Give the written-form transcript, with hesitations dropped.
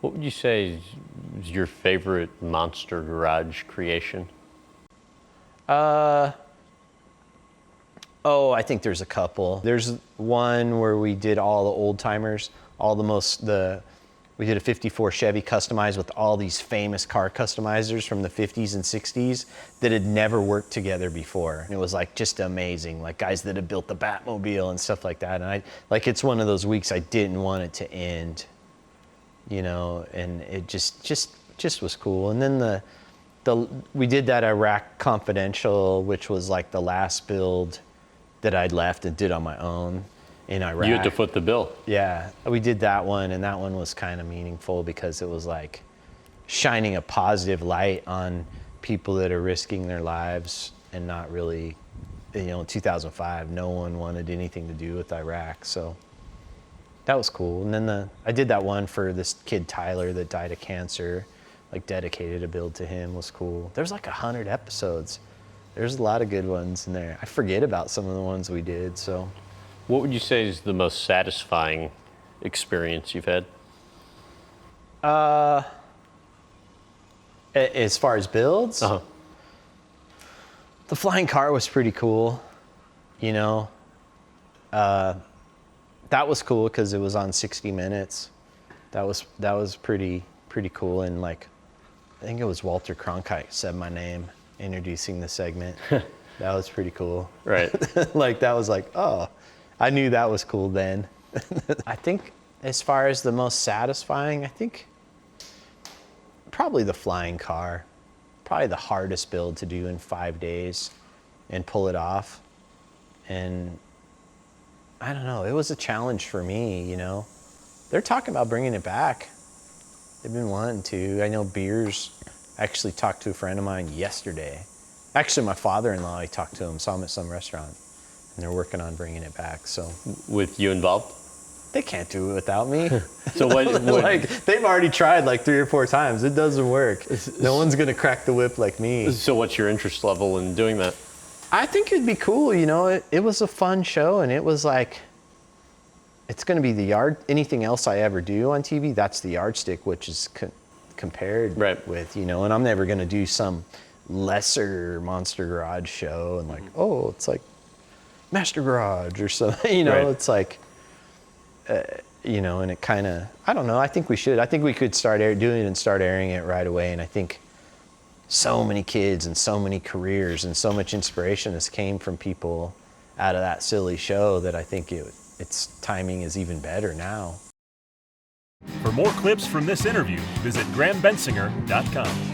What would you say is your favorite Monster Garage creation? Oh, I think there's a couple. There's one where we did all the old timers, we did a 54 Chevy customized with all these famous car customizers from the 50s and 60s that had never worked together before. And it was like just amazing, like guys that had built the Batmobile and stuff like that. And it's one of those weeks I didn't want it to end, and it just was cool. And then we did that Iraq Confidential, which was like the last build that I'd left and did on my own in Iraq. You had to foot the bill. Yeah, we did that one, and that one was kind of meaningful because it was like shining a positive light on people that are risking their lives and not really, in 2005, no one wanted anything to do with Iraq, so that was cool. And then I did that one for this kid Tyler that died of cancer, like dedicated a build to him, was cool. There's like 100 episodes. There's a lot of good ones in there. I forget about some of the ones we did, so. What would you say is the most satisfying experience you've had? As far as builds, Uh-huh. the flying car was pretty cool, That was cool because it was on 60 Minutes. That was pretty cool, and like, I think it was Walter Cronkite said my name introducing the segment. That was pretty cool. Right. Like, that was like, oh, I knew that was cool then. I think as far as the most satisfying, I think probably the flying car. Probably the hardest build to do in 5 days and pull it off. And I don't know, it was a challenge for me, They're talking about bringing it back. They've been wanting to. I know Beers actually talked to a friend of mine yesterday. Actually, my father-in-law, I talked to him, saw him at some restaurant, and they're working on bringing it back, so. With you involved? They can't do it without me. So what Like, they've already tried like 3 or 4 times. It doesn't work. No one's gonna crack the whip like me. So what's your interest level in doing that? I think it'd be cool, it was a fun show, and it was like, it's gonna be anything else I ever do on TV, that's the yardstick, which is compared Right. with, and I'm never gonna do some lesser Monster Garage show and like, oh, it's like Master Garage or something, Right. It's like, and it kind of, I don't know, I think we could start doing it and start airing it right away. And I think so many kids and so many careers and so much inspiration has came from people out of that silly show that I think its timing is even better now. For more clips from this interview, visit GrahamBensinger.com.